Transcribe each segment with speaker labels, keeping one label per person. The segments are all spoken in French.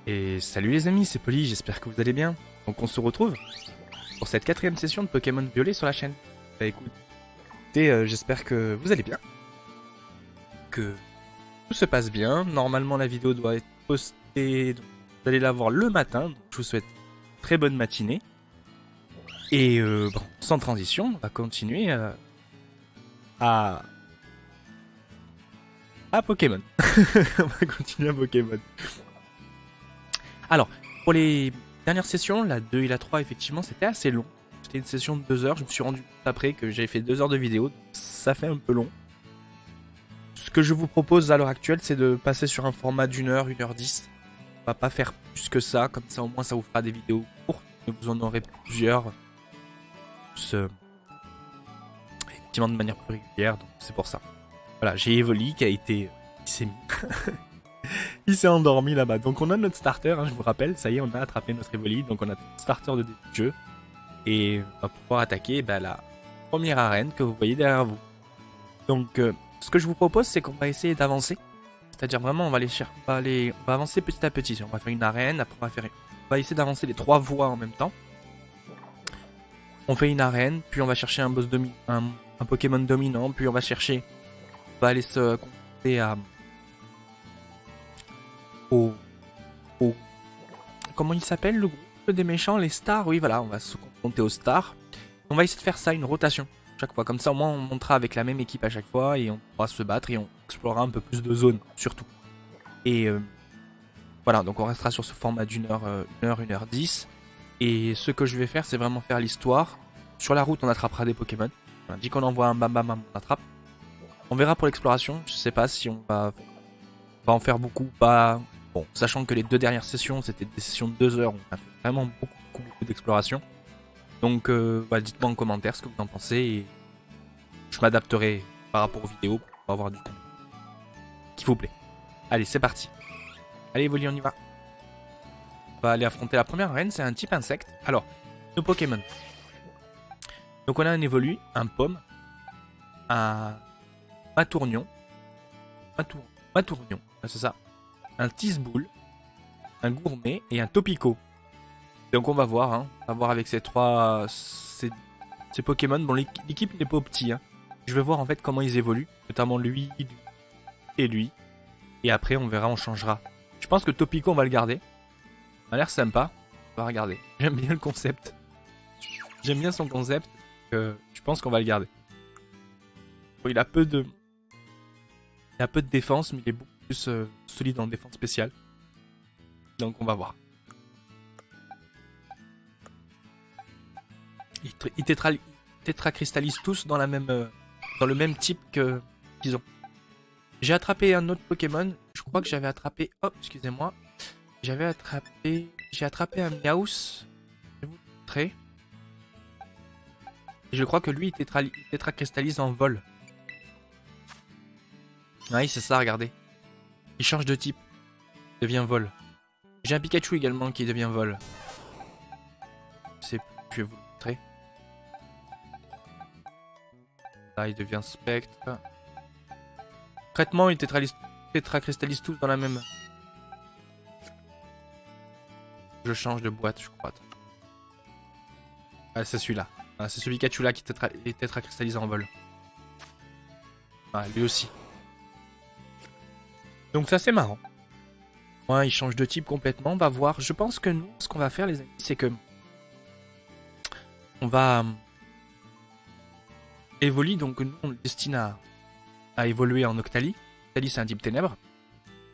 Speaker 1: Et salut les amis, c'est Poli, j'espère que vous allez bien. Donc on se retrouve pour cette quatrième session de Pokémon Violet sur la chaîne. Bah écoutez, j'espère que vous allez bien, que tout se passe bien. Normalement la vidéo doit être postée, donc vous allez la voir le matin. Donc je vous souhaite une très bonne matinée. Et bon, sans transition, on va continuer à... à Pokémon. On va continuer à Pokémon. Alors, pour les dernières sessions, la 2 et la 3, effectivement, c'était assez long. C'était une session de 2 heures. Je me suis rendu compte après que j'avais fait 2 heures de vidéo. Donc ça fait un peu long. Ce que je vous propose à l'heure actuelle, c'est de passer sur un format d'une heure, 1h10. On va pas faire plus que ça. Comme ça, au moins, ça vous fera des vidéos courtes. Et vous en aurez plusieurs. Effectivement, de manière plus régulière. Donc, c'est pour ça. Voilà, j'ai Evoli qui a été... qui s'est mis... Il s'est endormi là-bas. Donc on a notre starter, hein, je vous rappelle. Ça y est, on a attrapé notre Evoli. Donc on a notre starter de début de jeu. Et on va pouvoir attaquer la première arène que vous voyez derrière vous. Donc ce que je vous propose, c'est qu'on va essayer d'avancer. C'est-à-dire vraiment, on va avancer petit à petit. On va faire une arène, après on va essayer d'avancer les 3 voies en même temps. On fait une arène, puis on va chercher un boss un Pokémon dominant, puis on va aller se confronter au... Comment il s'appelle le groupe des méchants, les stars? Oui, voilà, on va se confronter aux stars. On va essayer de faire ça, une rotation, chaque fois. Comme ça, au moins, on montera avec la même équipe à chaque fois et on pourra se battre et on explorera un peu plus de zones, surtout. Et voilà, donc on restera sur ce format d'une heure, 1h10. Et ce que je vais faire, c'est vraiment faire l'histoire. Sur la route, on attrapera des Pokémon. Voilà, dès qu'on envoie un bam bam bam, on attrape. On verra pour l'exploration. Je sais pas si on va en faire beaucoup ou pas. Bon, sachant que les 2 dernières sessions, c'était des sessions de 2 heures, on a fait vraiment beaucoup d'exploration. Donc, bah, dites-moi en commentaire ce que vous en pensez et je m'adapterai par rapport aux vidéos pour avoir du temps qu'il vous plaît. Allez, c'est parti. Allez, Evoli, on y va. On va aller affronter la première arène, c'est un type insecte. Alors, nos Pokémon. Donc, on a un Evoli, un Pomme, un Matournion. Matournion, c'est ça. Un Tisboul, un Gourmet et un Topico. Donc on va voir, hein. On va voir avec ces Pokémon. Bon, l'équipe n'est pas au petit, hein. Je vais voir en fait comment ils évoluent, notamment lui et lui. Et après on verra, on changera. Je pense que Topico on va le garder. Ça a l'air sympa. On va regarder. J'aime bien le concept. J'aime bien son concept. Je pense qu'on va le garder. Bon, il a peu de défense, mais il est beaucoup plus solide en défense spéciale. Donc on va voir. Ils tétracristalisent tous dans le même type qu'ils ont. J'ai attrapé un autre Pokémon. Je crois que j'avais attrapé... Oh, excusez-moi. J'ai attrapé un Meowth. Je vais vous montrer. Et je crois que lui, il tétracristallise en vol. Oui, c'est ça, regardez. Il change de type. Il devient vol. J'ai un Pikachu également qui devient vol. Je vais vous le montrer. Là, il devient spectre. Traitement, il tétracristallise tous dans la même. Je change de boîte, je crois. Ah, c'est celui-là. Ah, c'est ce Pikachu-là qui est tétracristallisé en vol. Ah, lui aussi. Donc ça, c'est marrant. Ouais, il change de type complètement. On va voir. Je pense que nous, ce qu'on va faire, les amis, c'est que... On va... évoluer, donc nous, on le destine à évoluer en Octali. Octali, c'est un type ténèbres.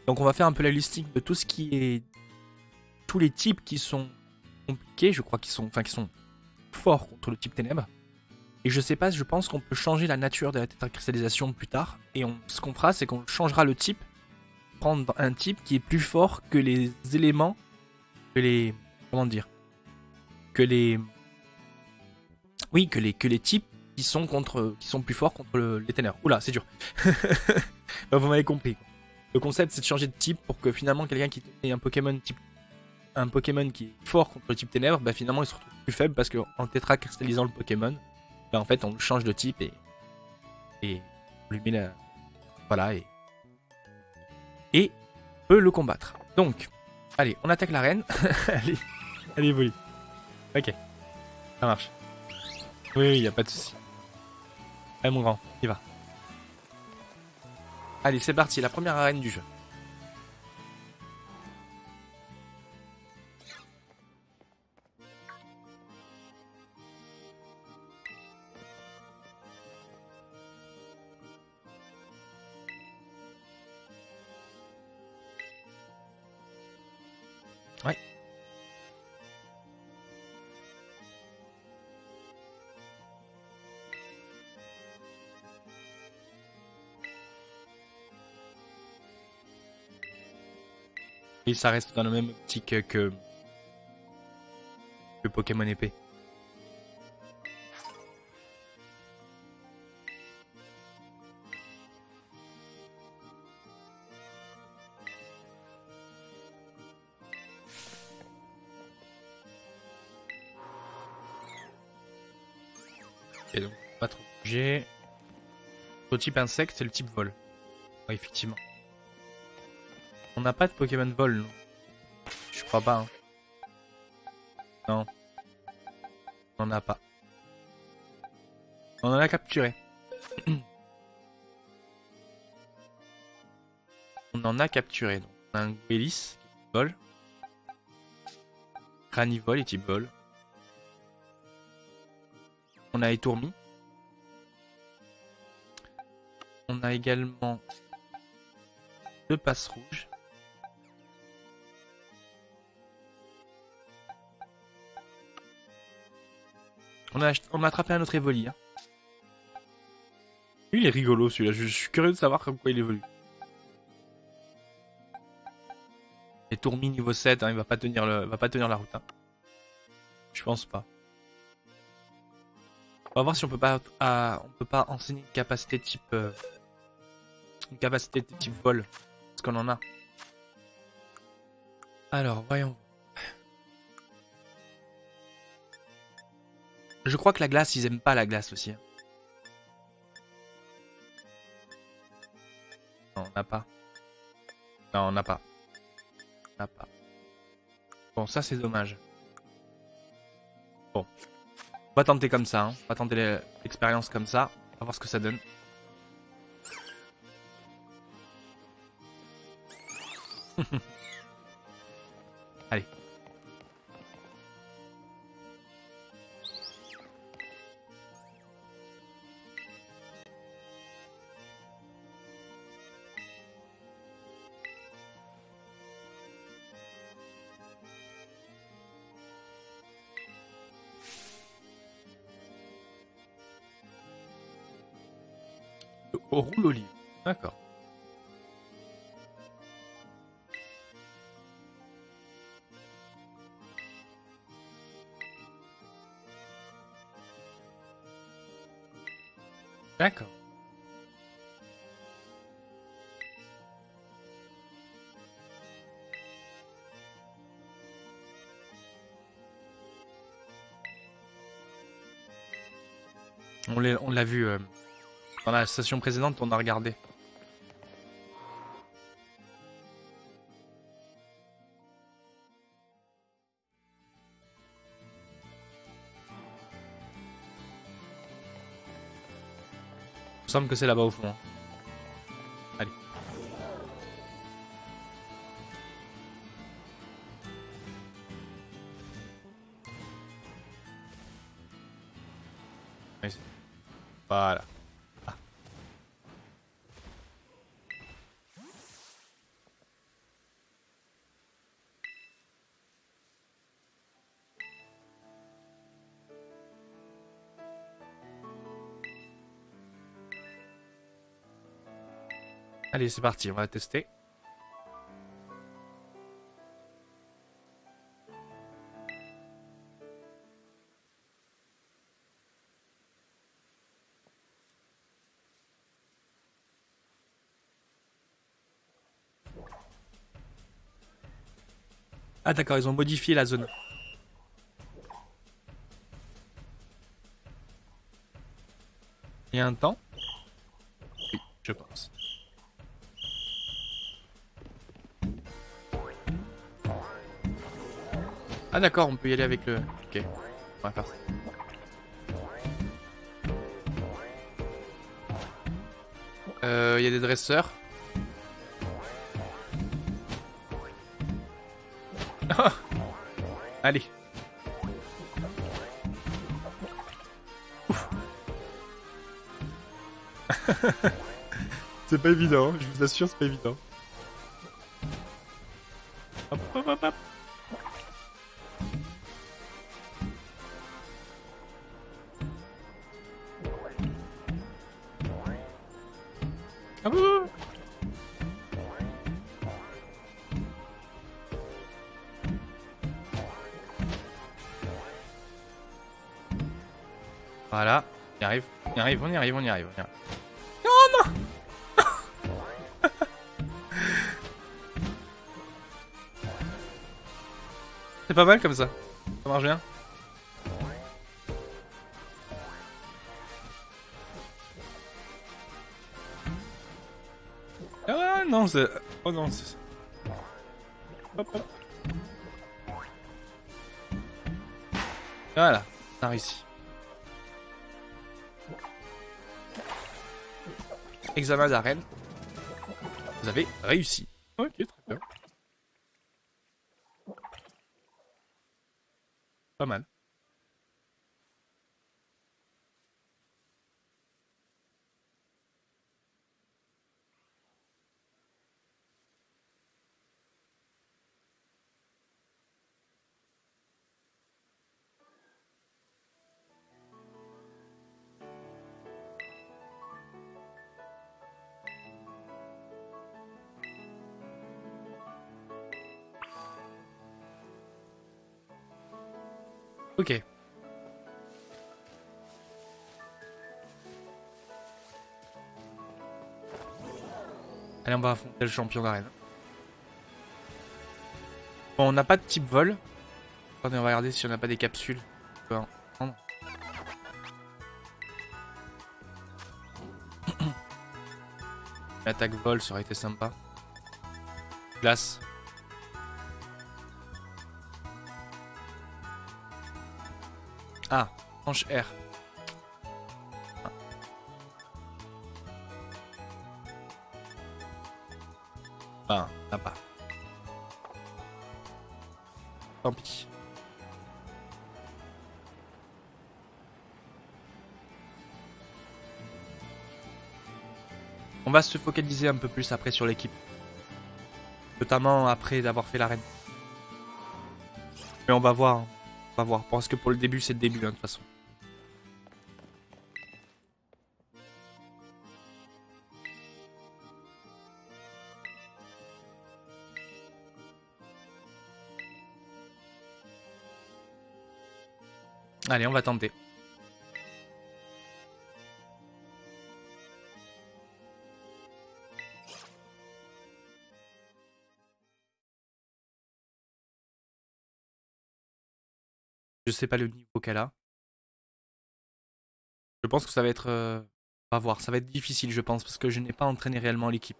Speaker 1: Donc on va faire un peu la listing de tout ce qui est... tous les types qui sont compliqués, je crois qu'ils sont... Enfin, qui sont forts contre le type ténèbres. Et je sais pas, je pense qu'on peut changer la nature de la tétracristallisation plus tard. Et ce qu'on fera, c'est qu'on changera le type. Prendre un type qui est plus fort que les éléments... que les... comment dire? Que les... Oui, que les types qui sont plus forts contre les ténèbres. Oula, c'est dur. Bah, vous m'avez compris. Le concept, c'est de changer de type pour que finalement quelqu'un qui ait un Pokémon qui est fort contre le type ténèbres, bah finalement il se retrouve plus faible parce qu'en tétracristallisant le Pokémon, bah en fait on le change de type et on lui met voilà et peut le combattre. Donc Allez, on attaque l'arène. Allez, allez, évolue. Ok, ça marche. Oui, oui, y a pas de souci. Allez, mon grand, y va. Allez, c'est parti, la première arène du jeu. Ouais. Et ça reste dans la même optique que Pokémon épée. Et donc, pas trop bouger. Le type insecte, c'est le type vol. Ouais, effectivement. On n'a pas de Pokémon vol, nous. Je crois pas, hein. Non. On n'en a pas. On en a capturé. On en a capturé. Donc, on a un Guelis qui vole. Granivol et type vol. On a Étourmi. On a également deux passes rouges. On a attrapé un autre Evoli. Hein. Lui, il est rigolo celui-là. Je suis curieux de savoir comme quoi il évolue. Et Tourmi niveau 7, hein, il va pas tenir la route. Hein. Je pense pas. On va voir si on peut pas enseigner une capacité de type vol. Parce qu'on en a. Alors, voyons. Je crois que la glace, ils aiment pas la glace aussi. Hein. Non, on n'a pas. Non, on n'a pas. On n'a pas. Bon, ça c'est dommage. Bon. On va tenter comme ça. Hein. On va tenter l'expérience comme ça. On va voir ce que ça donne. Allez. Au roule olive. D'accord. D'accord. On l'a vu dans la session précédente, on a regardé. Il me semble que c'est là-bas au fond. Hein. Allez. Voilà. Ah. Allez, c'est parti, on va tester. Ah d'accord, ils ont modifié la zone. Il y a un temps? Oui, je pense. Ah d'accord, on peut y aller avec le... Ok, on va faire ça. Il y a des dresseurs. Allez. C'est pas évident, hein, je vous assure, c'est pas évident. Hop, hop, hop, hop. Ah bon. Voilà, on y arrive, on y arrive, on y arrive, on y arrive, on y arrive. Oh non. C'est pas mal comme ça marche bien. Ah non, c'est... Oh non, c'est... Hop, hop. Voilà, on a réussi. Examen d'arène. Vous avez réussi. Ok, très bien. Pas mal. Ok. Allez, on va affronter le champion d'arène. Bon, on n'a pas de type vol. Attendez, on va regarder si on n'a pas des capsules. On peut en prendre. L'attaque vol, ça aurait été sympa. Glace. Ah, planche R. Ah, n'a pas. Tant pis. On va se focaliser un peu plus après sur l'équipe. Notamment après d'avoir fait l'arène. Mais on va voir. On va voir. Parce que pour le début, c'est le début, hein, de toute façon. Allez, on va tenter. Je sais pas le niveau qu'elle a. Je pense que ça va être... On va voir, ça va être difficile, je pense, parce que je n'ai pas entraîné réellement l'équipe.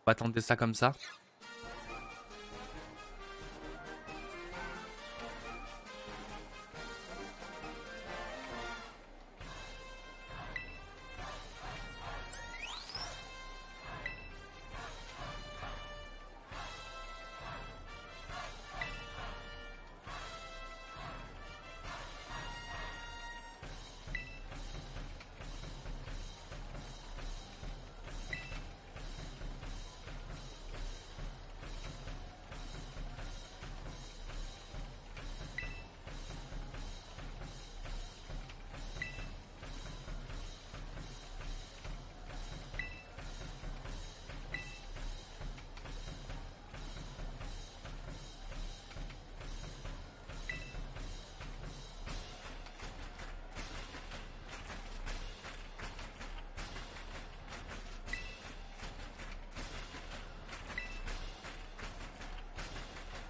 Speaker 1: On va tenter ça comme ça.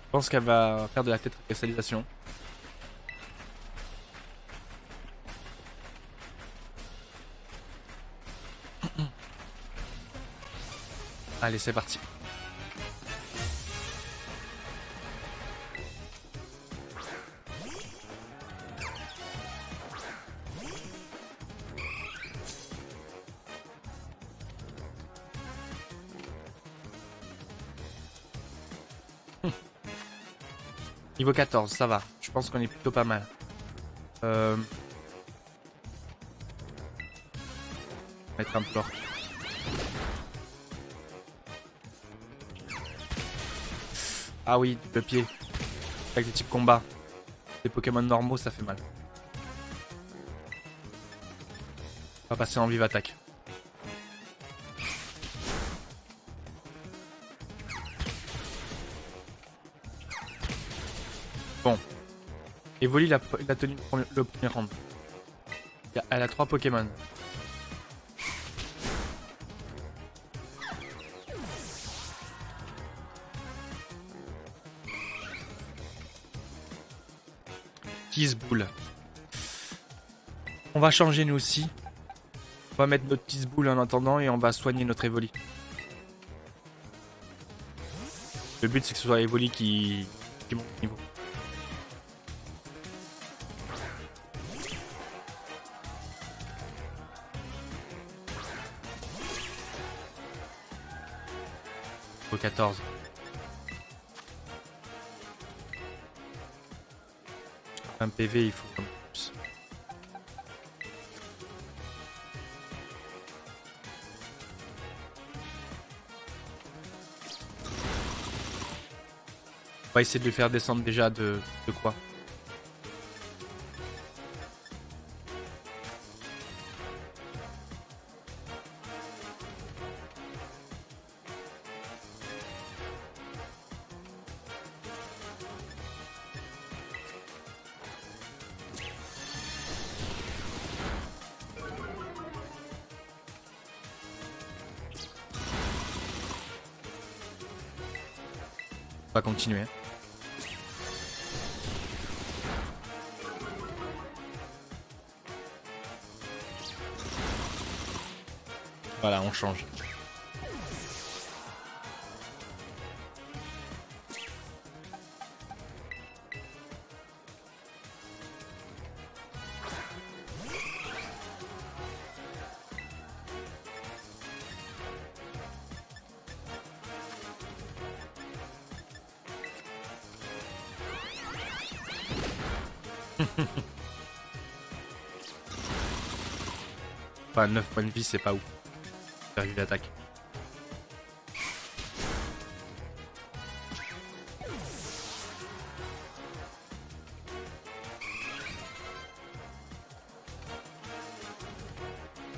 Speaker 1: Je pense qu'elle va faire de la tétracristallisation. Allez, c'est parti. Niveau 14, ça va. Je pense qu'on est plutôt pas mal. Mettre un plort. Ah oui, le pied. Avec des types combat. Les Pokémon normaux, ça fait mal. On va passer en vive attaque. Bon. Evoli, il a tenu le premier round. Elle a 3 Pokémon. Boule. On va changer nous aussi. On va mettre notre boule en attendant et on va soigner notre Evoli. Le but c'est que ce soit Evoli qui monte de niveau. Au 14. Un PV, il faut comme plus. On va essayer de lui faire descendre déjà de quoi. On va continuer. Voilà, on change. Enfin, 9 points de vie, c'est pas ouf. Faire une attaque.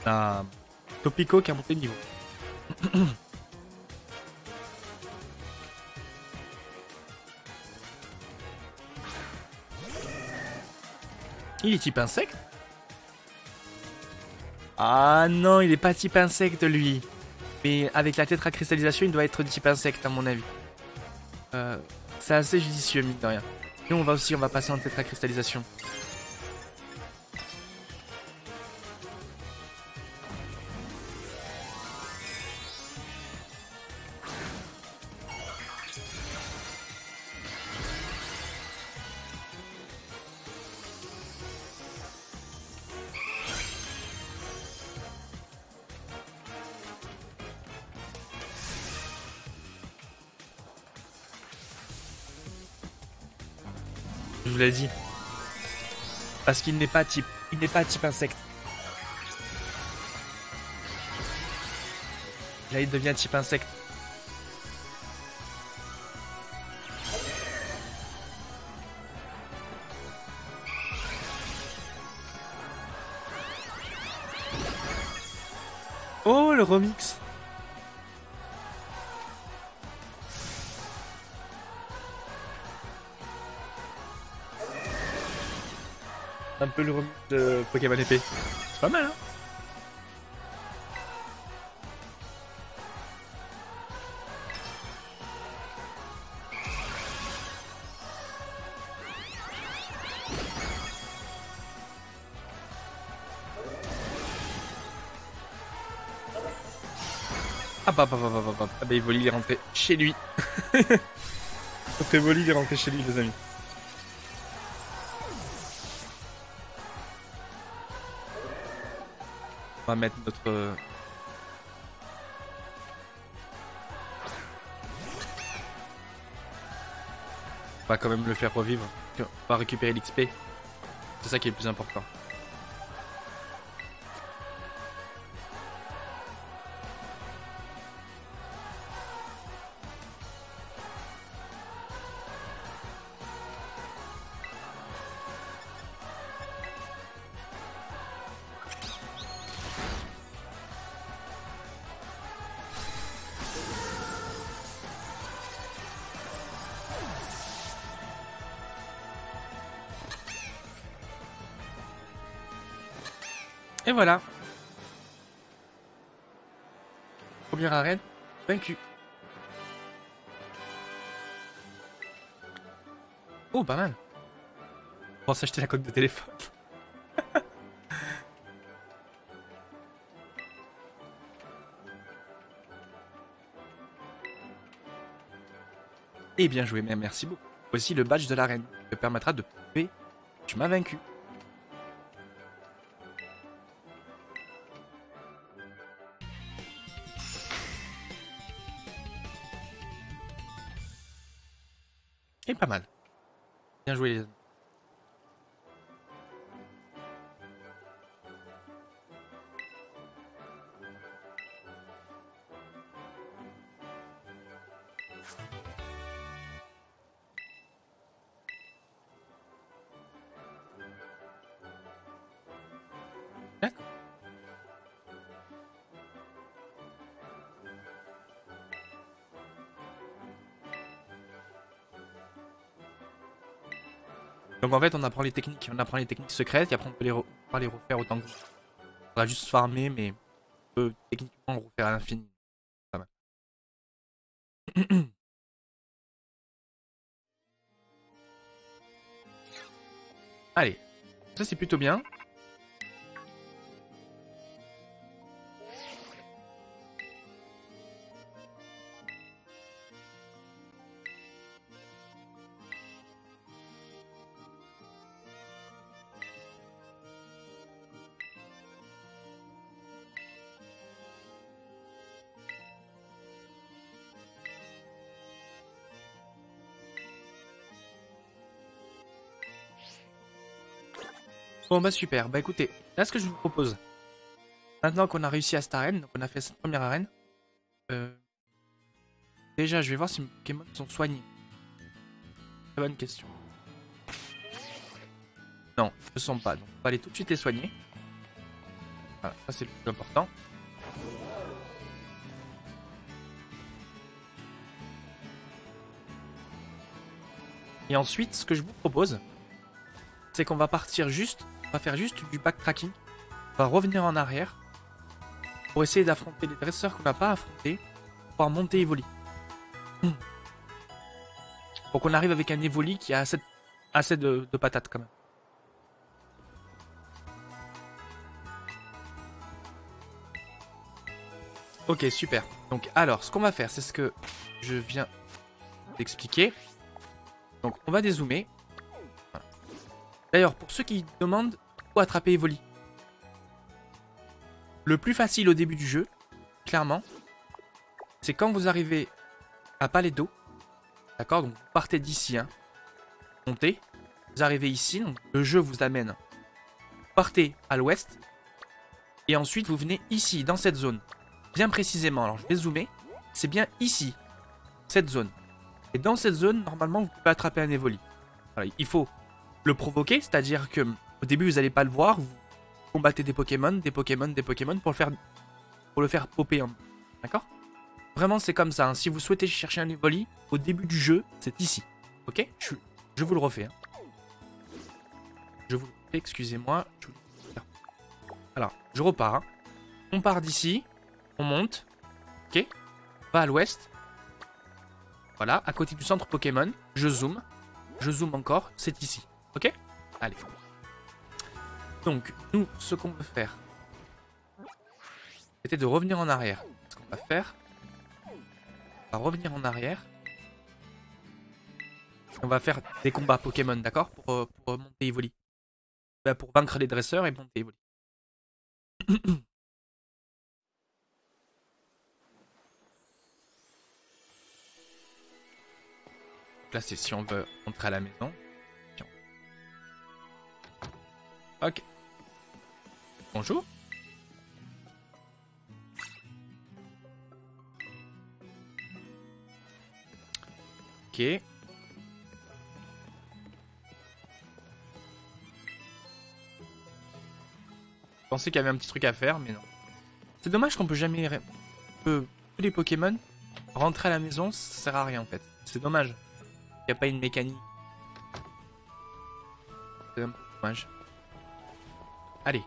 Speaker 1: Ah, Topico qui a monté de niveau. Il est type insecte? Ah non, il est pas type insecte lui. Mais avec la tétracristallisation, il doit être de type insecte à mon avis. C'est assez judicieux, mine de rien. Nous, on va passer en tétracristallisation. Je vous l'ai dit. Parce qu'il n'est pas type. Il n'est pas type insecte. Là, il devient type insecte. Oh, le remix. Un peu le remix de Pokémon épée. C'est pas mal, hein? Ah bah Evoli il est rentré chez lui. Notre Evoli il est rentré chez lui les amis. On va mettre notre... On va quand même le faire revivre. On va récupérer l'XP. C'est ça qui est le plus important. Et voilà. Première arène, vaincu. Oh, pas mal. On va s'acheter la coque de téléphone. Et bien joué, mais merci beaucoup. Voici le badge de l'arène qui te permettra de prouver que tu m'as vaincu. Et pas mal. Bien joué les amis. D'accord. Donc en fait on apprend les techniques secrètes et après on peut les refaire autant que... On va juste farmer mais on peut techniquement refaire à l'infini. Pas mal. Allez, ça c'est plutôt bien. Bon bah super, bah écoutez, là ce que je vous propose, maintenant qu'on a réussi à cette arène, donc on a fait cette première arène, déjà je vais voir si mes Pokémon sont soignés. Très bonne question. Non, ils ne sont pas, donc on va aller tout de suite les soigner. Voilà, ça c'est le plus important. Et ensuite, ce que je vous propose, c'est qu'on va partir juste, on va faire juste du backtracking. On va revenir en arrière pour essayer d'affronter les dresseurs qu'on n'a pas affrontés, pour pouvoir monter Evoli. Pour qu'on arrive avec un Evoli qui a assez de patates quand même. Ok, super. Donc alors, ce qu'on va faire, c'est ce que je viens d'expliquer. Donc on va dézoomer. Voilà. D'ailleurs, pour ceux qui demandent où attraper Evoli, le plus facile au début du jeu, clairement, c'est quand vous arrivez à Palais d'eau. D'accord, donc vous partez d'ici, hein, montez, vous arrivez ici, donc le jeu vous amène. Vous partez à l'ouest, et ensuite vous venez ici, dans cette zone, bien précisément. Alors je vais zoomer, c'est bien ici, cette zone. Et dans cette zone, normalement, vous pouvez attraper un Evoli. Voilà, il faut le provoquer, c'est-à-dire que au début, vous n'allez pas le voir, vous combattez des Pokémon, des Pokémon, des Pokémon pour le faire popper. D'accord? Vraiment, c'est comme ça. Hein. Si vous souhaitez chercher un Evoli, au début du jeu, c'est ici. Ok? Je vous le refais. Hein. Je vous le refais, excusez-moi. Alors, je repars. Hein. On part d'ici. On monte. Ok? On va à l'ouest. Voilà, à côté du centre Pokémon. Je zoome. Je zoome encore. C'est ici. Ok? Allez. Donc, nous, ce qu'on veut faire, c'était de revenir en arrière. Ce qu'on va faire, on va revenir en arrière. On va faire des combats Pokémon, d'accord, pour monter Evoli. Bah, pour vaincre les dresseurs et monter Evoli. là, c'est si on veut entrer à la maison. Tiens. Ok. Bonjour. Ok. Je pensais qu'il y avait un petit truc à faire, mais non. C'est dommage qu'on peut jamais... Tous les Pokémon, rentrer à la maison, ça sert à rien en fait. C'est dommage. Il n'y a pas une mécanique. C'est un peu dommage. Allez.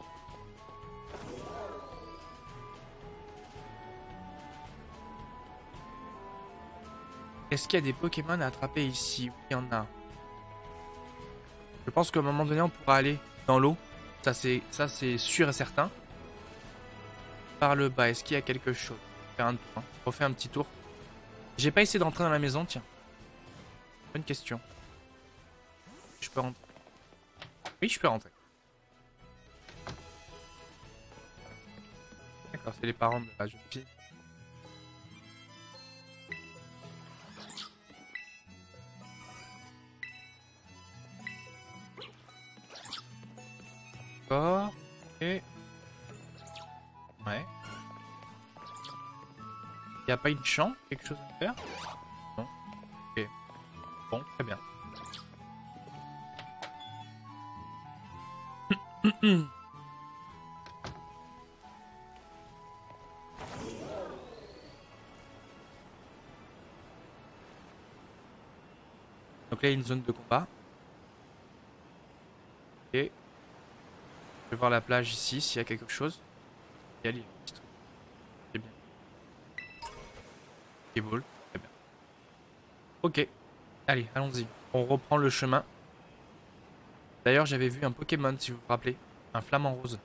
Speaker 1: Est-ce qu'il y a des Pokémon à attraper ici? Oui, il y en a. Je pense qu'à un moment donné, on pourra aller dans l'eau. Ça, c'est sûr et certain. Par le bas, est-ce qu'il y a quelque chose? Faire un tour, hein. On refait un petit tour. J'ai pas essayé d'entrer dans la maison, tiens. Bonne question. Je peux rentrer? Oui, je peux rentrer. D'accord, c'est les parents de la jeune fille. D'accord. Et... ouais. Il n'y a pas une chambre? Quelque chose à faire? Non. Ok. Bon, très bien. Donc là, il y a une zone de combat. Ok. Je vais voir la plage ici, s'il y a quelque chose. Il y a les petits trucs. C'est bien. Et ball. Très bien. Ok. Allez, allons-y. On reprend le chemin. D'ailleurs, j'avais vu un Pokémon, si vous vous rappelez. Un flamant rose.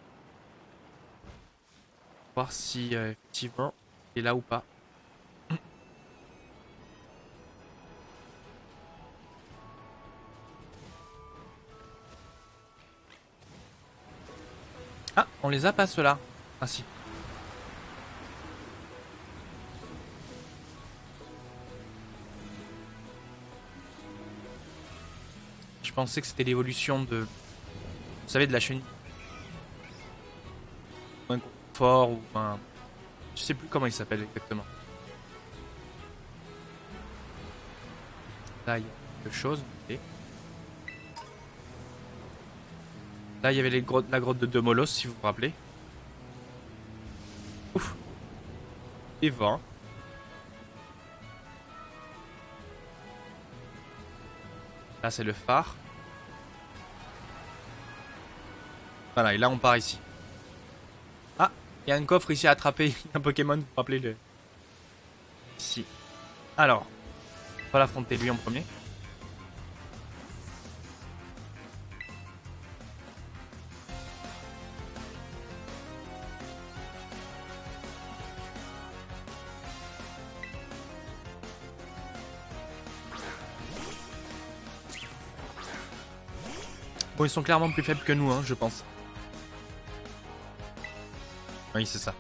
Speaker 1: Voir si, effectivement, il est là ou pas. Ah, on les a pas ceux-là. Ah si. Je pensais que c'était l'évolution de... Vous savez, de la chenille. Un confort ou un... Je sais plus comment il s'appelle exactement. Là, il y a quelque chose. Okay. Là, il y avait la grotte de Demolos, si vous vous rappelez. Ouf. Et vent. Là, c'est le phare. Voilà, et là, on part ici. Ah, il y a un coffre ici à attraper. Un Pokémon, vous vous rappelez le... Ici. Alors, on va l'affronter lui en premier. Bon, ils sont clairement plus faibles que nous, hein, je pense. Oui, c'est ça.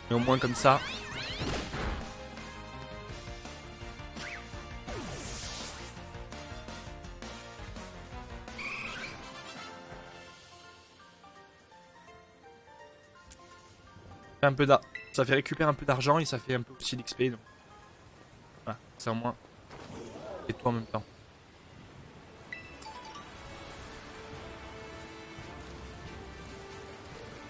Speaker 1: Mais au moins comme ça... un peu ça fait récupérer un peu d'argent et ça fait un peu aussi d'XP. Donc... voilà, c'est au moins... et tout en même temps.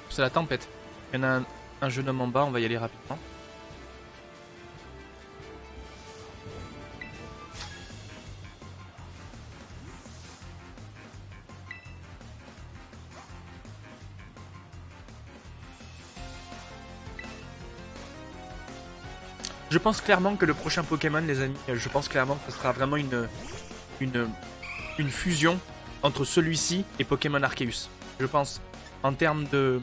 Speaker 1: C'est la tempête. Il y en a un jeune homme en bas, on va y aller rapidement. Je pense clairement que le prochain Pokémon, les amis, je pense clairement que ce sera vraiment une fusion entre celui-ci et Pokémon Arceus. Je pense, en termes de...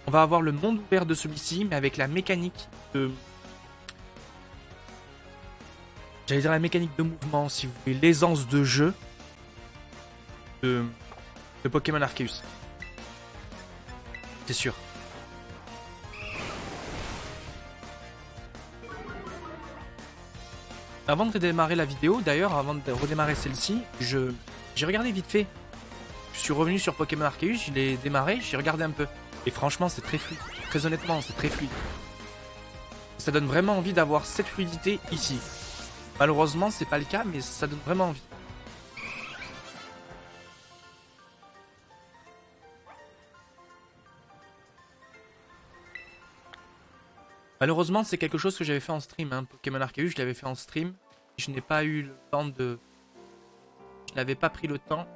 Speaker 1: On va avoir le monde ouvert de celui-ci, mais avec la mécanique de... J'allais dire la mécanique de mouvement, si vous voulez, l'aisance de jeu de Pokémon Arceus. C'est sûr. Avant de redémarrer la vidéo, d'ailleurs, avant de redémarrer celle-ci, j'ai regardé vite fait. Je suis revenu sur Pokémon Arceus, je l'ai démarré, j'ai regardé un peu. Et franchement, c'est très fluide. Très honnêtement, c'est très fluide. Ça donne vraiment envie d'avoir cette fluidité ici. Malheureusement, c'est pas le cas, mais ça donne vraiment envie. Malheureusement, c'est quelque chose que j'avais fait en stream. Hein. Pokémon Arceus, je l'avais fait en stream. Je n'ai pas eu le temps de... Je n'avais pas pris le temps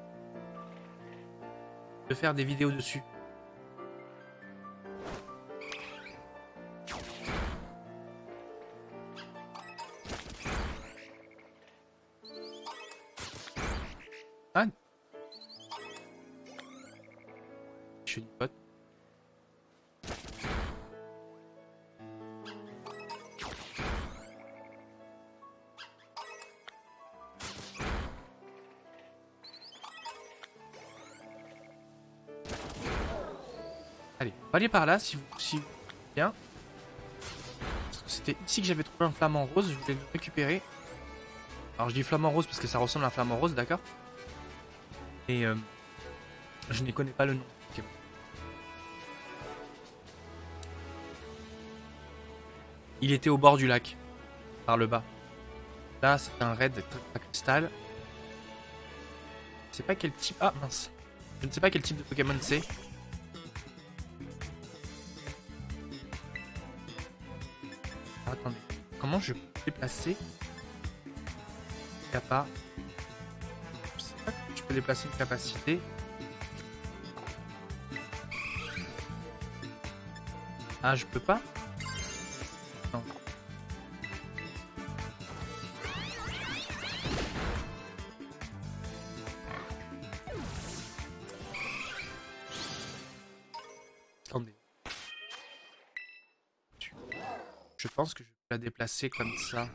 Speaker 1: de faire des vidéos dessus. Ah. Je suis une pote. Allez, on va aller par là si vous bien. C'était ici que j'avais trouvé un flamant rose, je voulais le récupérer. Alors je dis flamant rose parce que ça ressemble à un flamant rose, d'accord. Et je ne connais pas le nom. Okay. Il était au bord du lac, par le bas. Là, c'est un raid à cristal. Je sais pas quel type... Ah, mince. Je ne sais pas quel type de Pokémon c'est. Ah, attendez. Comment je peux déplacer? Il n'y a pas... Je sais pas comment je peux déplacer une capacité. Ah, je peux pas? Non. Attendez. Je pense que je peux la déplacer comme ça.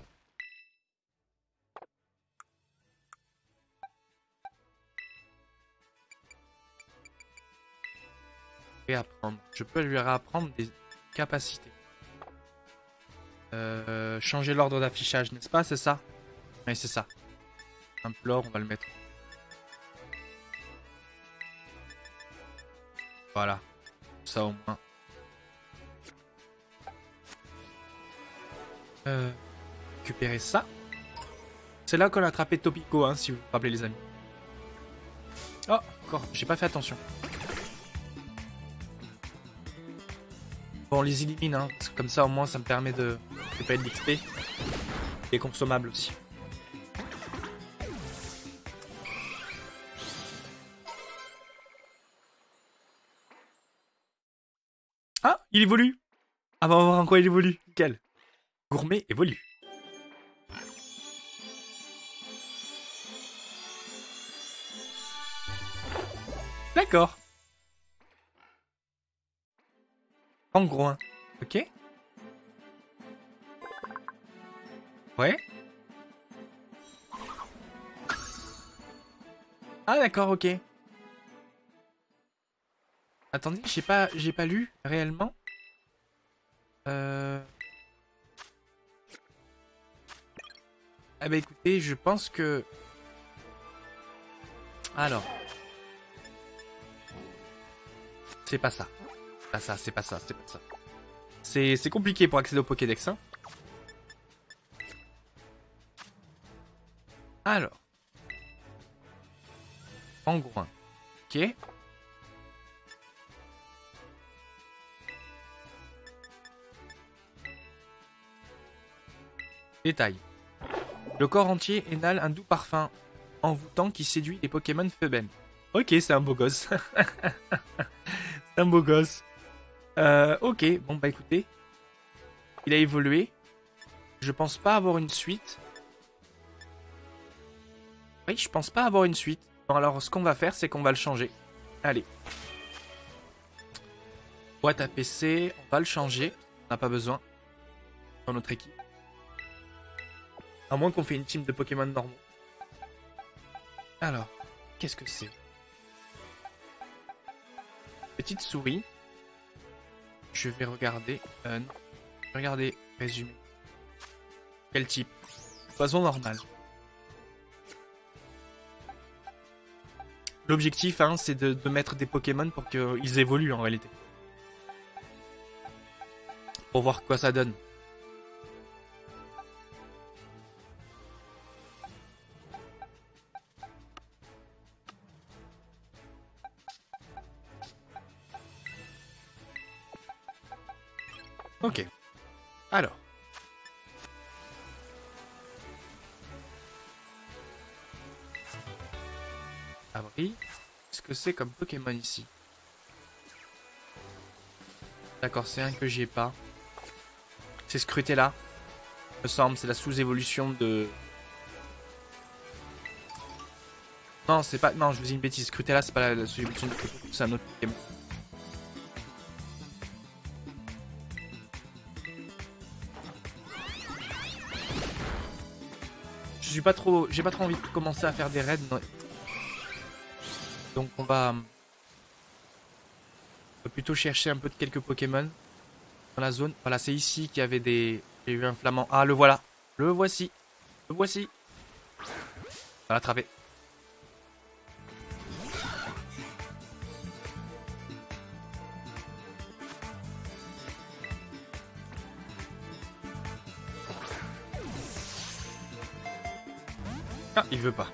Speaker 1: Réapprendre. Je peux lui réapprendre des capacités. Changer l'ordre d'affichage, n'est-ce pas? C'est ça? Oui, c'est ça. Implore, on va le mettre. Voilà. Ça au moins. Récupérer ça. C'est là qu'on a attrapé Topico, hein, si vous vous rappelez les amis. Oh, encore, j'ai pas fait attention. Bon, on les élimine, hein. Comme ça au moins ça me permet de pas être d'XP. Et consommable aussi. Ah, il évolue. Ah bah on va voir en quoi il évolue. Nickel. Gourmet évolue. D'accord. Pangouin. Ok. Ouais. Ah d'accord, ok. Attendez, j'ai pas lu réellement. Ah bah écoutez, je pense que... Alors. C'est pas ça. C'est pas ça, c'est pas ça, c'est pas ça. C'est compliqué pour accéder au Pokédex, hein. Alors. Pangouin. Ok. Détail. Le corps entier énale un doux parfum envoûtant qui séduit les Pokémon Feben. Ok, c'est un beau gosse. C'est un beau gosse. Ok, bon bah écoutez. Il a évolué. Je pense pas avoir une suite. Oui, je pense pas avoir une suite. Bon, alors ce qu'on va faire, c'est qu'on va le changer. Allez. Boîte à PC, on va le changer. On n'a pas besoin. Dans notre équipe. À moins qu'on fait une team de Pokémon normaux. Alors, qu'est-ce que c'est? Petite souris. Je vais regarder. Non. Je vais regarder. Résumé. Quel type? Poison normal. L'objectif, hein, c'est de mettre des Pokémon pour qu'ils évoluent en réalité. Pour voir quoi ça donne. Ok. Alors. Abri. Qu'est-ce que c'est comme Pokémon ici? D'accord, c'est un que j'ai pas. C'est Scrutella. Me semble, c'est la sous-évolution de... Non, c'est pas... Non, je vous dis une bêtise. Scrutella, c'est pas la sous-évolution de... C'est un autre Pokémon. J'ai pas trop envie de commencer à faire des raids. Non. Donc on va plutôt chercher un peu de quelques Pokémon dans la zone. Voilà, c'est ici qu'il y avait des... Il y a eu un flamand. Ah, le voilà. Le voici. Le voici. On va l'attraper. Ah, il veut pas.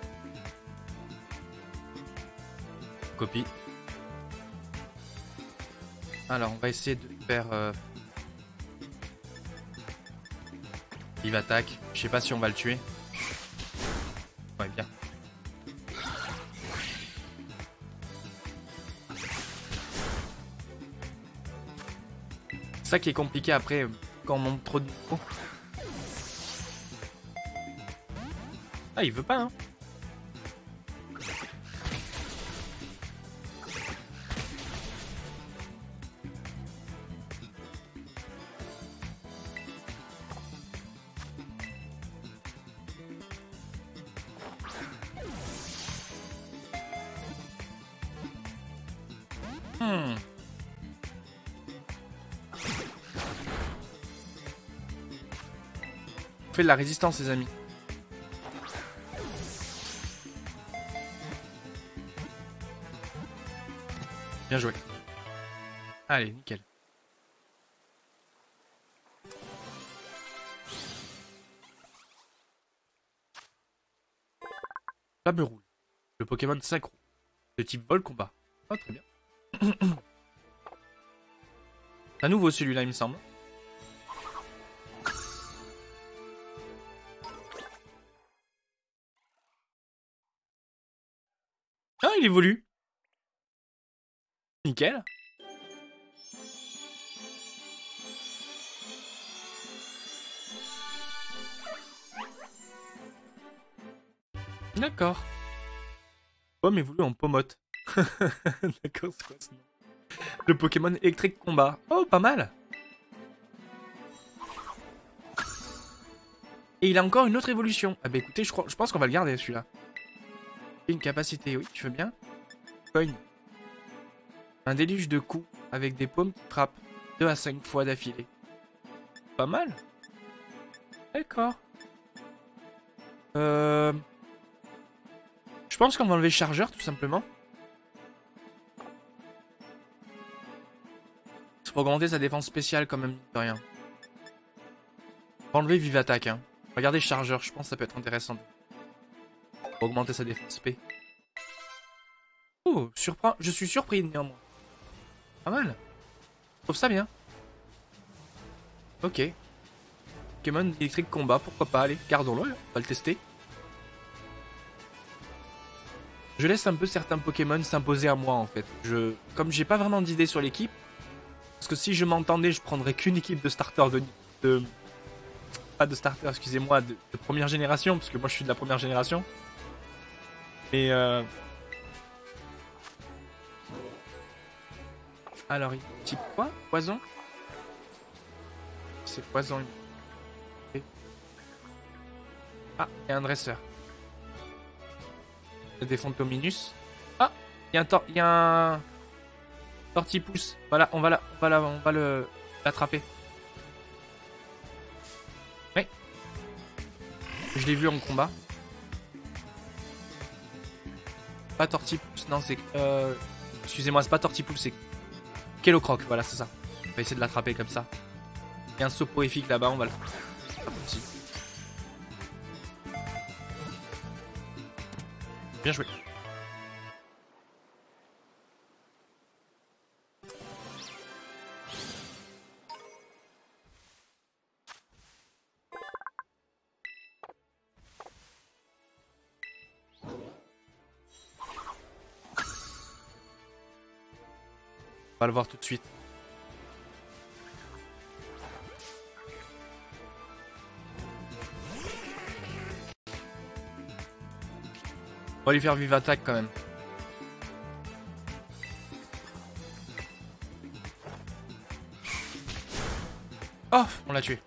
Speaker 1: Copie. Alors, on va essayer de faire... Vive attaque. Je sais pas si on va le tuer. Ouais, bien. C'est ça qui est compliqué après, quand on monte trop de niveau. Ah, il veut pas, hein. On fait de la résistance, les amis. Bien joué. Allez, nickel. Flamme roule. Le Pokémon synchro. De type vol combat. Oh, très bien. À nouveau celui-là, il me semble. Ah, il évolue. Nickel. D'accord. Pomme évolue en Pomote. D'accord, c'est quoi ce nom? Le Pokémon électrique combat. Oh, pas mal. Et il a encore une autre évolution. Ah bah écoutez, je pense qu'on va le garder celui-là. Une capacité, oui, tu veux bien? Coin. Un déluge de coups avec des paumes qui frappent 2 à 5 fois d'affilée. Pas mal. D'accord. Je pense qu'on va enlever le chargeur tout simplement. C'est pour augmenter sa défense spéciale quand même, de rien. On va enlever vive attaque, hein. Regardez le chargeur, je pense que ça peut être intéressant. Pour augmenter sa défense P. Oh, je suis surpris néanmoins. Pas mal. Je trouve ça bien. Ok. Pokémon électrique combat, pourquoi pas, allez, gardons-le, on va le tester. Je laisse un peu certains Pokémon s'imposer à moi en fait. Comme j'ai pas vraiment d'idée sur l'équipe, parce que si je m'entendais, je prendrais qu'une équipe de starter pas de starter, excusez-moi, de première génération, parce que moi je suis de la première génération. Mais alors, type quoi? Poison? C'est poison. Ah, il y a un dresseur. Il y a des Fantominus. Ah, il y a un Tortipousse. Voilà, on va l'attraper. Oui. Je l'ai vu en combat. Pas Tortipousse, non c'est... excusez-moi, c'est pas Tortipousse, c'est Kellocroc, voilà c'est ça. On va essayer de l'attraper comme ça. Il y a un soporifique là-bas, on va le... Aussi. Bien joué. On va le voir tout de suite. On va lui faire vive attaque quand même. Oh, on l'a tué.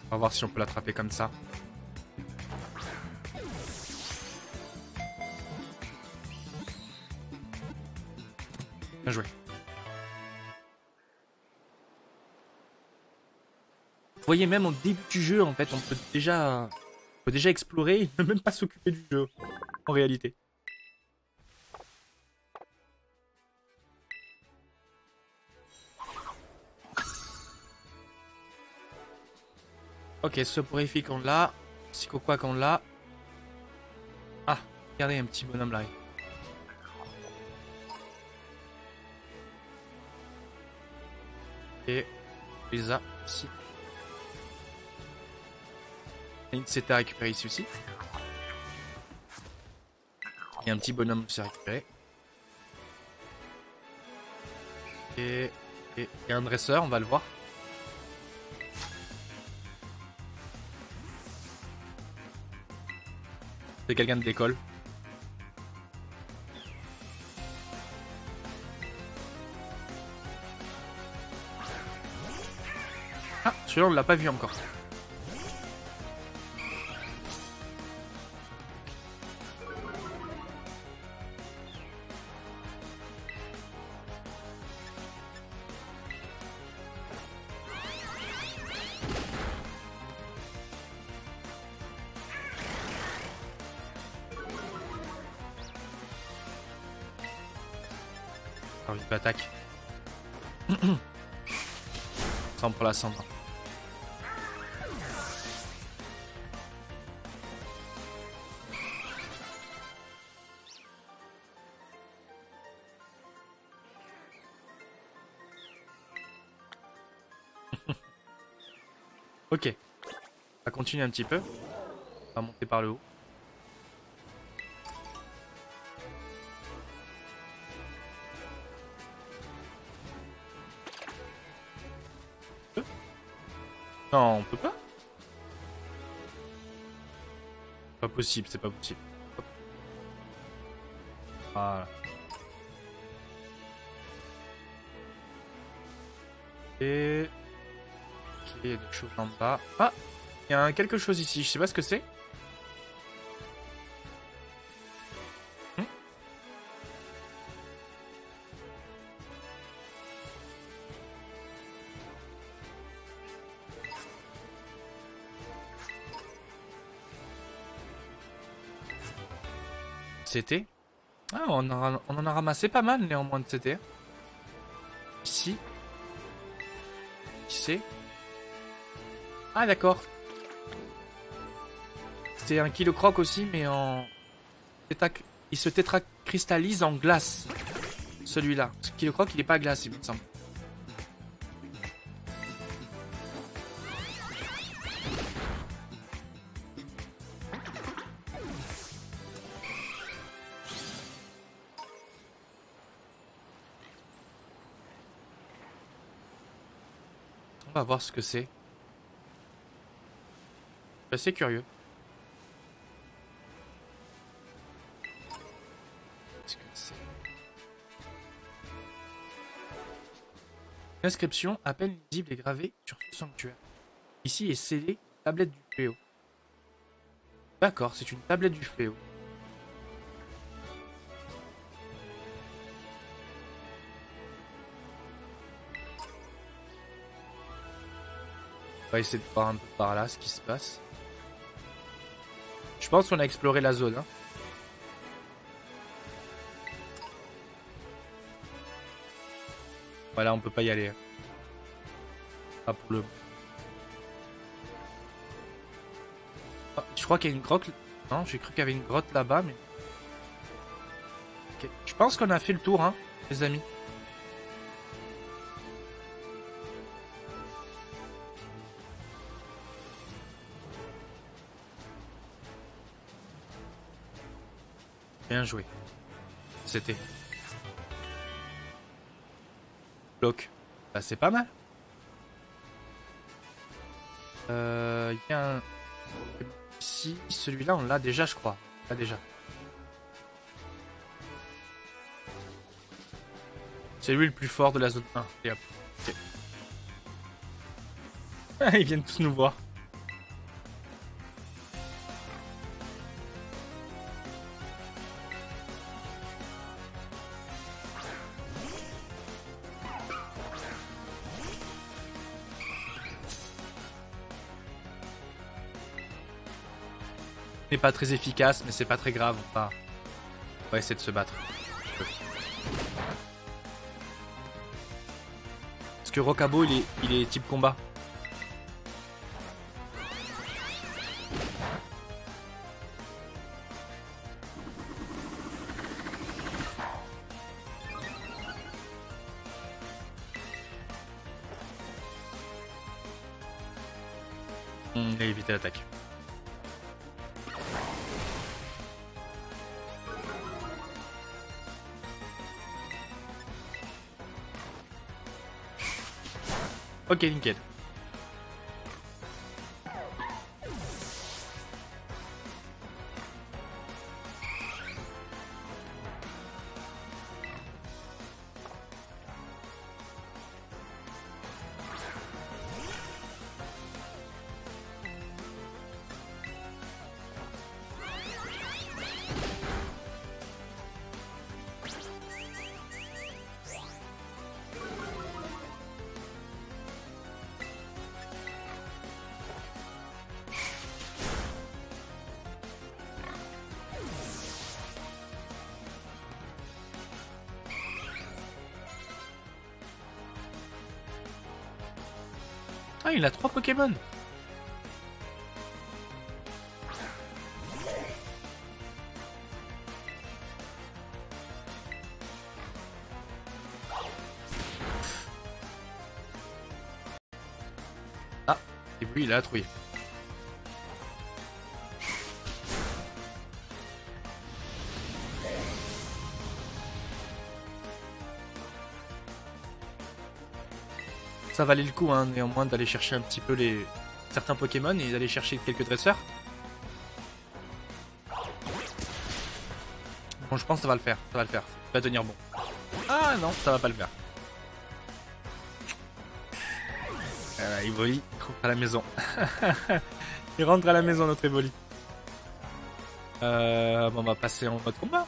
Speaker 1: On va voir si on peut l'attraper comme ça. Bien joué. Vous voyez, même au début du jeu, en fait, on peut déjà explorer et ne même pas s'occuper du jeu, en réalité. Ok, soporifique on l'a. Psychoquack on l'a. Ah, regardez, un petit bonhomme là. Et on les a aussi. Et une CT à récupérer ici aussi. Il y a un petit bonhomme aussi à récupérer. Et il y a un dresseur, on va le voir. C'est quelqu'un de l'école. Ah, celui-là on l'a pas vu encore. Alors, vite attaque. Ça, on prend la cendre. Ok. On va continuer un petit peu. On va monter par le haut. Non, on peut pas. Pas possible, c'est pas possible. Voilà. Et... ok, il y a des choses en bas. Ah, il y a quelque chose ici, je sais pas ce que c'est. CT. Ah, on en a ramassé pas mal néanmoins de CT. Ici. Qui c'est? Ah d'accord. C'est un Kellocroc aussi, mais en... il se tétracristallise en glace. Celui-là. Ce Kellocroc, il est pas glace, il me semble. On va voir ce que c'est. Je suis assez curieux. Qu'est-ce que c'est? L'inscription, à peine lisible et gravée sur ce sanctuaire. Ici est scellée tablette du fléau. D'accord, c'est une tablette du fléau. On va essayer de voir un peu par là ce qui se passe. Je pense qu'on a exploré la zone. Hein. Voilà, on peut pas y aller. Pas pour le... Oh, je crois qu'il y a une grotte... Non, j'ai cru qu'il y avait une grotte là-bas, mais... Okay. Je pense qu'on a fait le tour, hein, les amis. Bien joué. C'était. Bloc. Bah, c'est pas mal. Il y a un... Ici, celui-là, on l'a déjà, je crois. On l'a déjà. C'est lui le plus fort de la zone 1. Et hop. Okay. Ils viennent tous nous voir. C'est pas très efficace, mais c'est pas très grave. On va essayer de se battre. Parce que Rokabo, il est type combat. Il a évité l'attaque. Ok, nickel. Ah, il a 3 Pokémon. Ah, et oui, il a trouvé. Ça valait le coup, hein, néanmoins, d'aller chercher un petit peu certains Pokémon et d'aller chercher quelques dresseurs. Bon, je pense que ça va le faire. Ça va le faire. Ça va tenir bon. Ah non, ça va pas le faire. Evoli, il rentre à la maison. Il rentre à la maison, notre Evoli. Bon, on va passer en mode combat.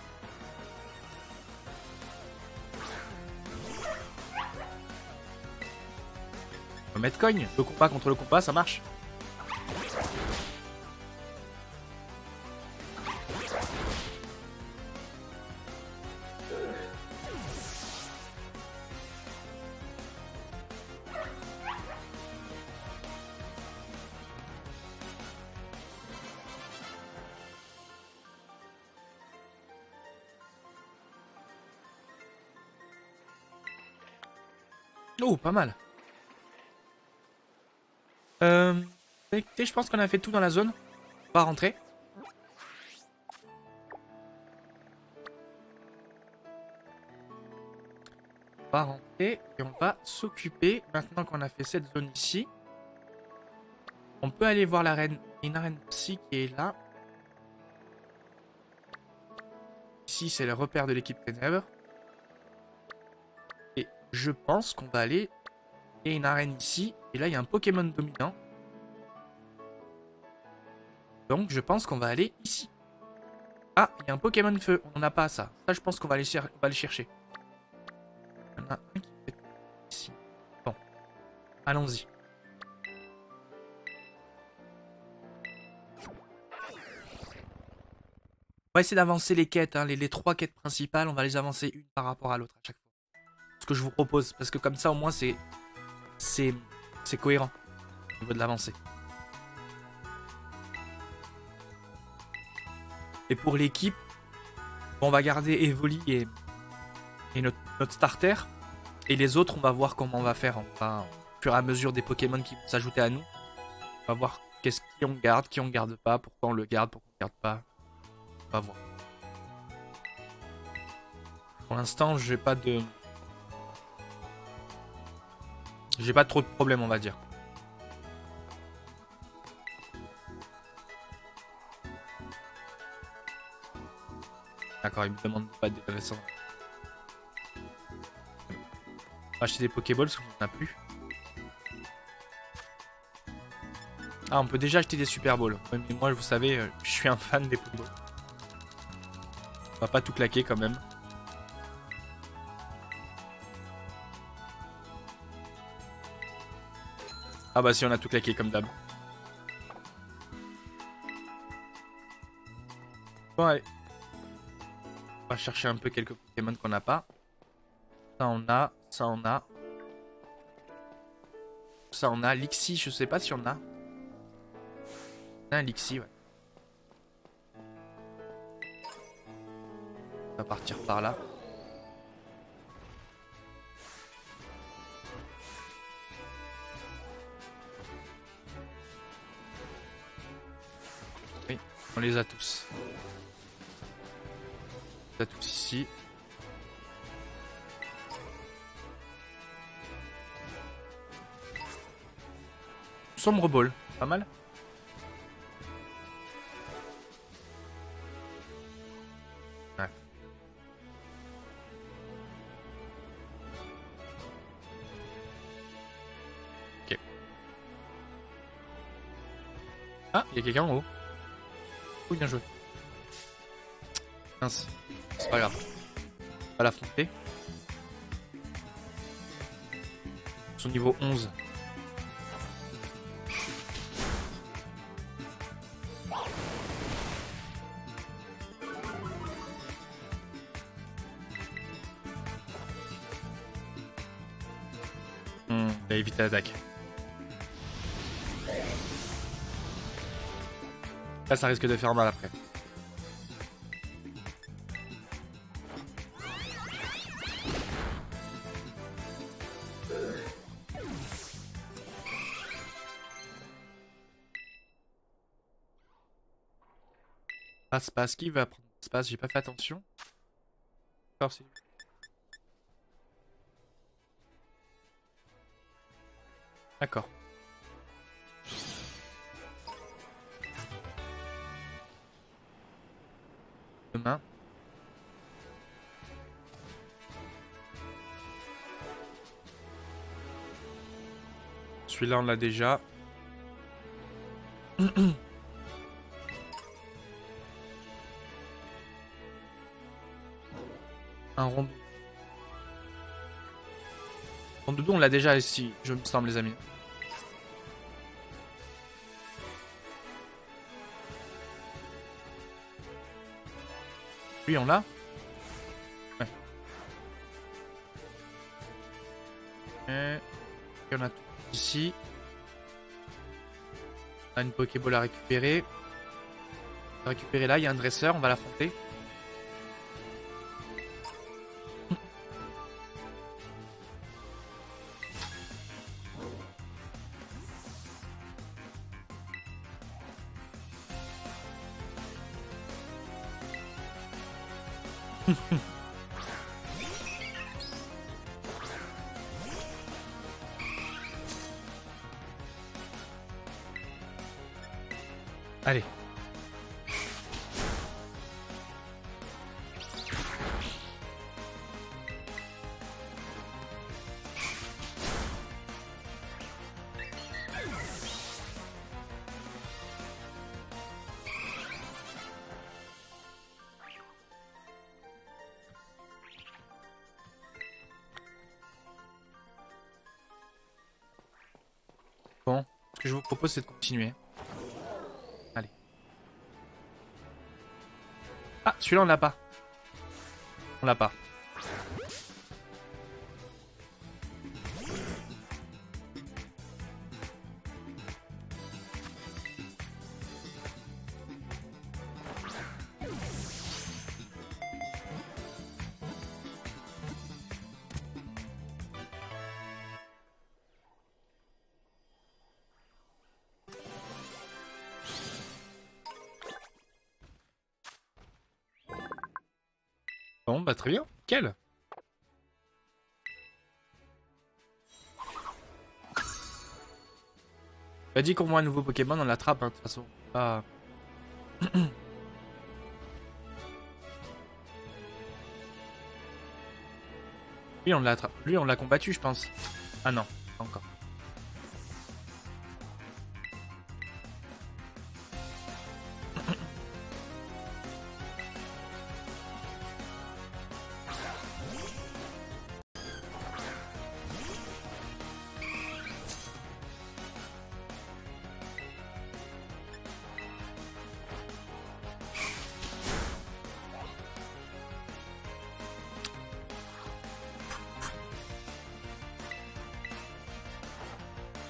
Speaker 1: On va mettre cogne. Le combat contre le combat, ça marche. Oh, pas mal. Écoutez, je pense qu'on a fait tout dans la zone. On va rentrer. On va rentrer et on va s'occuper, maintenant qu'on a fait cette zone ici. On peut aller voir l'arène. Il y a une arène psy qui est là. Ici, c'est le repère de l'équipe Ténèbres. Et je pense qu'on va aller Il y a une arène ici. Et là, il y a un Pokémon dominant. Donc, je pense qu'on va aller ici. Ah, il y a un Pokémon feu. On n'a pas ça. Ça, je pense qu'on va aller chercher. Il y en a un qui est ici. Bon. Allons-y. On va essayer d'avancer les quêtes. Hein. Les 3 quêtes principales, on va les avancer une par rapport à l'autre à chaque fois. Ce que je vous propose. Parce que comme ça, au moins, c'est cohérent au niveau de l'avancée. Et pour l'équipe, on va garder Evoli et notre starter. Et les autres, on va voir comment on va faire. Enfin, au fur et à mesure des Pokémon qui vont s'ajouter à nous. On va voir qui on garde pas, pourquoi on le garde, pourquoi on le garde pas. On va voir. Pour l'instant, j'ai pas trop de problèmes, on va dire. D'accord, il me demande pas d'intéressant. On va acheter des Pokéballs parce qu'on n'en a plus. Ah, on peut déjà acheter des Super Balls. Mais moi, vous savez, je suis un fan des Pokéballs. On va pas tout claquer quand même. Ah bah si, on a tout claqué comme d'hab. Bon, allez. On va chercher un peu quelques Pokémon qu'on n'a pas. Ça on a, ça on a. Ça on a. Lixie, je sais pas si on a. On a un Lixie, ouais. On va partir par là. Oui, on les a tous. On les a tous ici. Sombre Ball, pas mal. Ouais. Ok. Ah, il y a quelqu'un en haut. Oh, bien joué. Mince, c'est pas grave. On va l'affronter. Son niveau 11. Il a évité l'attaque. Là, ça risque de faire mal après. Passe, qui va prendre passe, j'ai pas fait attention. Alors, c'est... D'accord. Demain. Celui-là, on l'a déjà. Un rond. Rondoudou, on l'a déjà ici, je me semble, les amis. Lui, on l'a? Ouais. Et on a tout ici. On a une Pokéball à récupérer. On va récupérer là, il y a un dresseur, on va l'affronter. Allez. Ce que je vous propose, c'est de continuer. Allez. Ah, celui-là, on l'a pas. On l'a pas. Bon, bah très bien. Quel? Bah dit qu'on voit un nouveau Pokémon, on l'attrape, hein, de toute façon. Ah. Lui, on l'a attrapé. Lui, on l'a combattu, je pense. Ah non, pas encore.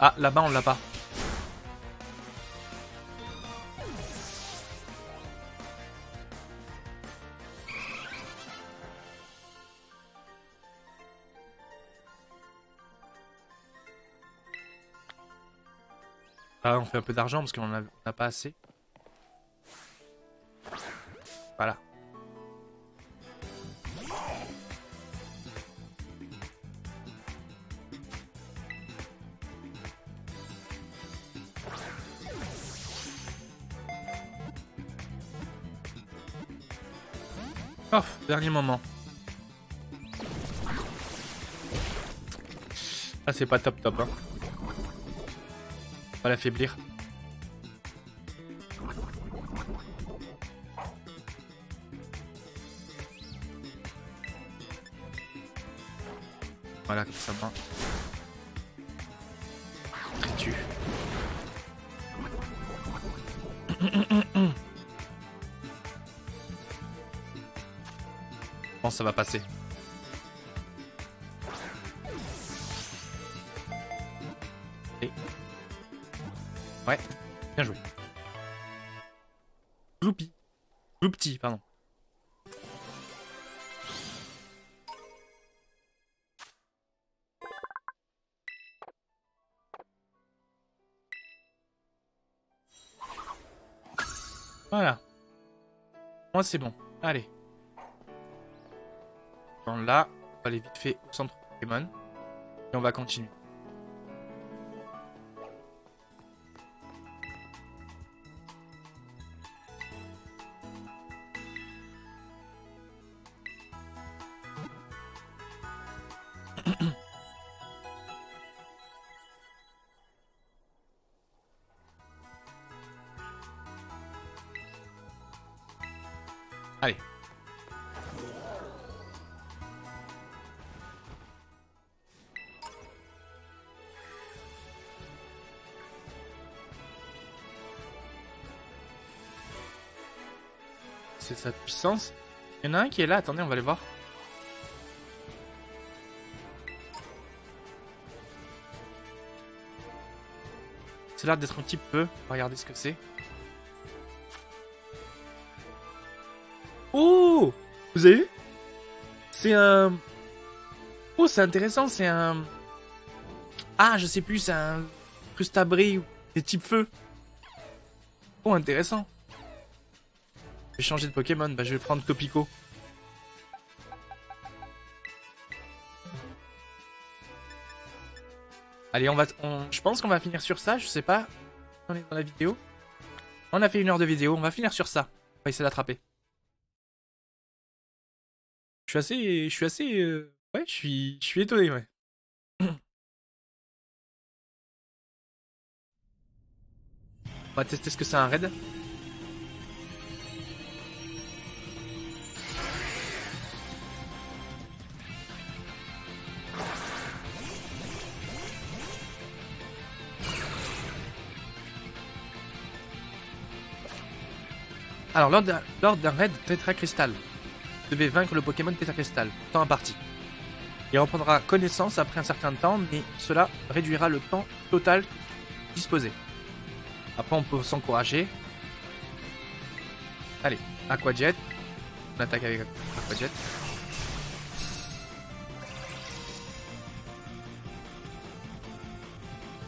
Speaker 1: Ah, là-bas, on l'a pas. Ah, on fait un peu d'argent parce qu'on n'a pas assez. Voilà. Oh, dernier moment. Ah, c'est pas top top, hein. On va l'affaiblir. Voilà, comme ça va. Tue. Bon, ça va passer. Et... Ouais, bien joué. Gloupi. Gloupti, pardon. Voilà. Moi, c'est bon. Allez. Bon, là, on va aller vite fait au centre Pokémon. Et on va continuer. Allez. C'est sa puissance. Il y en a un qui est là, attendez, on va aller voir. Ça a l'air d'être un petit peu. On va regarder ce que c'est. Oh! Vous avez vu? C'est un... Oh, c'est intéressant, c'est un... Ah, je sais plus, c'est un... Crustabri ou des types feu. Oh, intéressant. Je vais changer de Pokémon, bah je vais prendre Topico. Allez, je pense qu'on va finir sur ça, je sais pas. On est dans la vidéo. On a fait 1 heure de vidéo, on va finir sur ça. On va essayer d'attraper. Je suis assez... Ouais, je suis étonné, ouais. On va tester ce que c'est un raid. Alors, lors d'un raid Tétra Cristal, vous devez vaincre le Pokémon Tétra Cristal, temps imparti. Il reprendra connaissance après un certain temps, mais cela réduira le temps total disposé. Après, on peut s'encourager. Allez, Aqua Jet. On attaque avec Aqua Jet.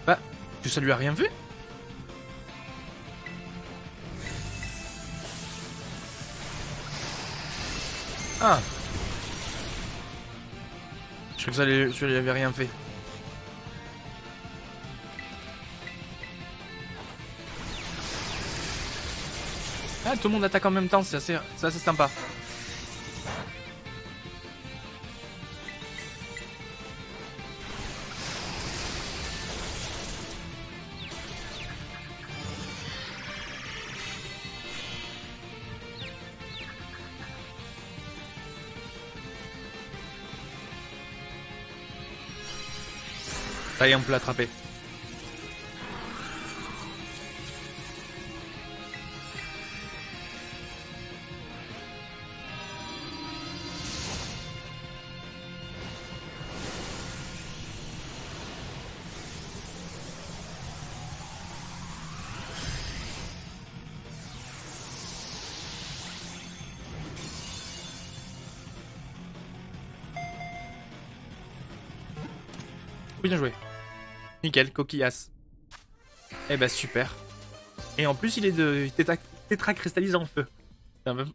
Speaker 1: Bah, ça lui a rien vu? Ah. Je crois que ça lui avait rien fait. Ah, tout le monde attaque en même temps, c'est assez sympa. Ça y est, on peut l'attraper. Bien joué. Nickel, coquillasse. Eh ben super. Et en plus il est de tétra cristallisé en feu.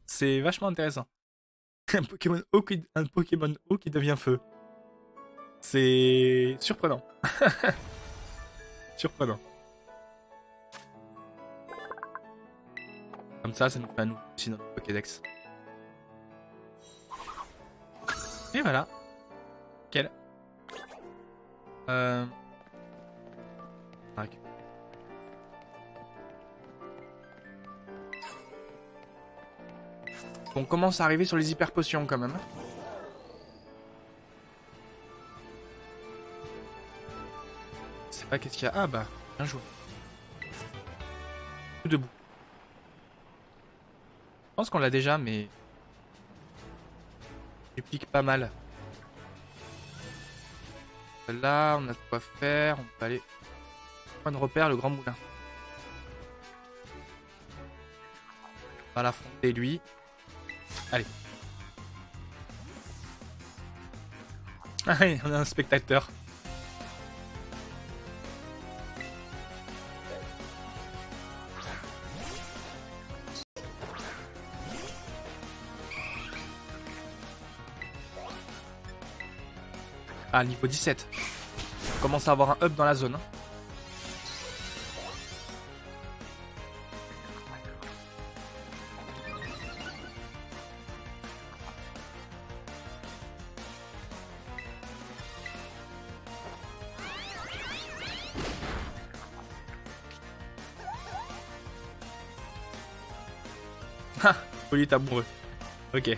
Speaker 1: C'est vachement intéressant. Un Pokémon eau qui devient feu. C'est surprenant. Surprenant. Comme ça nous fait un nouveau aussi notre Pokédex. Et voilà. Nickel. On commence à arriver sur les hyper potions quand même. Je sais pas qu'est-ce qu'il y a. Ah bah, bien joué. Tout debout. Je pense qu'on l'a déjà, mais il pique pas mal. Là, on a de quoi faire. On peut aller. Point de repère, le grand moulin. On va l'affronter lui. Allez. Ah oui, on a un spectateur. Ah, niveau 17. On commence à avoir un up dans la zone. Ah, Oli est amoureux. Ok.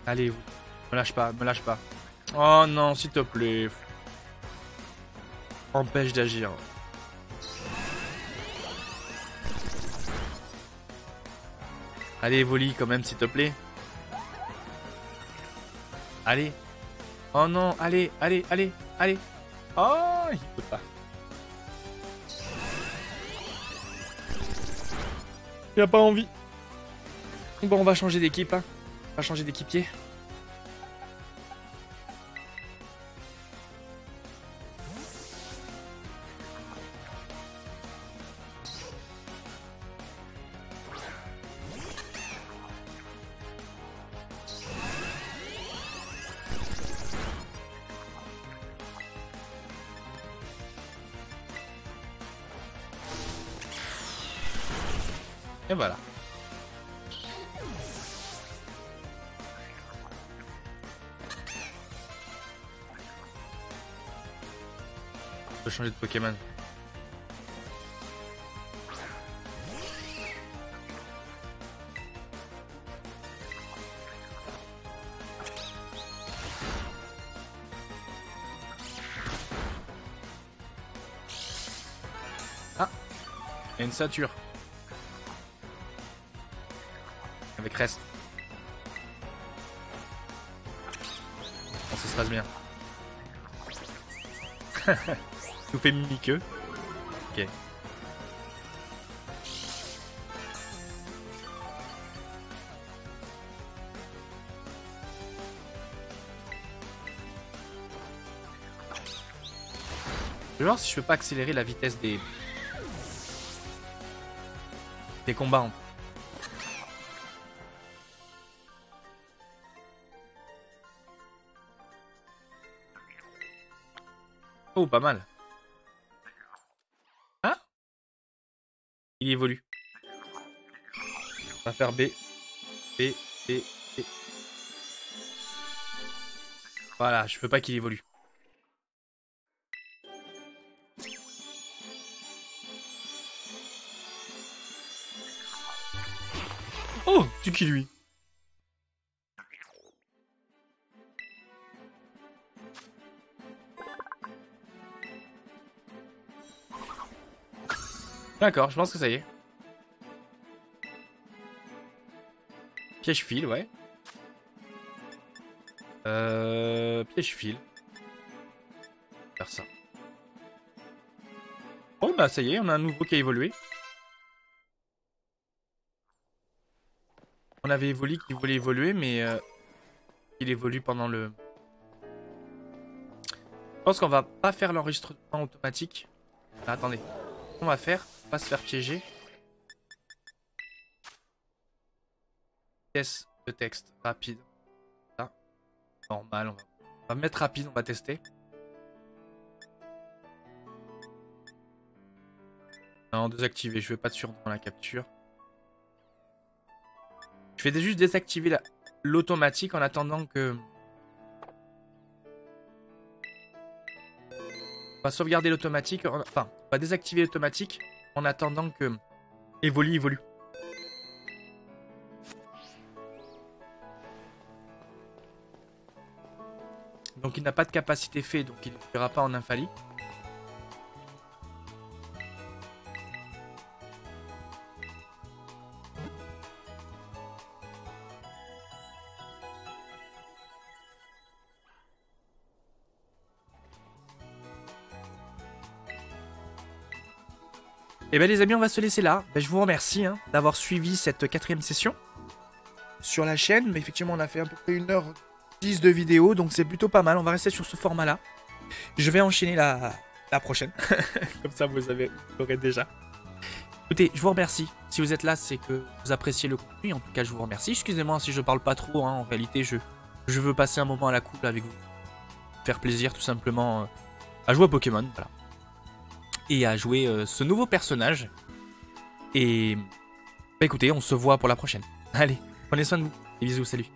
Speaker 1: Allez, vous. Me lâche pas, me lâche pas. Oh non, s'il te plaît. Empêche d'agir. Allez, Voli, quand même, s'il te plaît. Allez. Oh non, allez, allez, allez, allez. Oh, il peut pas. Il a pas envie. Bon, on va changer d'équipe, hein. On va changer d'équipier. Et voilà. On peut changer de Pokémon. Il y a une ceinture. Avec reste. Bon, ça se passe bien. Tout fait mimiqueux. Ok. Je vais voir si je peux pas accélérer la vitesse des combats. Oh, pas mal. Ah, il évolue. On va faire B. B, B, B. Voilà, je veux pas qu'il évolue. Oh, tu qui lui. D'accord, je pense que ça y est. Piège fil, ouais. Piège fil. Faire ça. Oh bah ça y est, on a un nouveau qui a évolué. On avait évolué qui voulait évoluer, mais il évolue pendant le... Je pense qu'on va pas faire l'enregistrement automatique. Ah, attendez. On va faire, pas se faire piéger. Pièce de texte rapide. Ça. Normal, on va mettre rapide, on va tester. Non, désactiver, je veux pas de surnom dans la capture. Je vais juste désactiver l'automatique en attendant que... On va sauvegarder l'automatique, enfin, on va désactiver l'automatique en attendant que... évolue. Donc il n'a pas de capacité fait, donc il ne sera pas en infailli. Et bien les amis, on va se laisser là. Ben, je vous remercie d'avoir suivi cette 4e session sur la chaîne. Mais effectivement, on a fait à peu près 1h10 de vidéo, donc c'est plutôt pas mal. On va rester sur ce format-là. Je vais enchaîner la prochaine. Comme ça, vous l'aurez déjà. Écoutez, je vous remercie. Si vous êtes là, c'est que vous appréciez le contenu. En tout cas, je vous remercie. Excusez-moi si je parle pas trop. En réalité, je veux passer un moment à la couple avec vous. Faire plaisir, tout simplement, à jouer à Pokémon. Voilà. Et à jouer ce nouveau personnage. Et bah écoutez, on se voit pour la prochaine. Allez, prenez soin de vous. Des bisous, salut.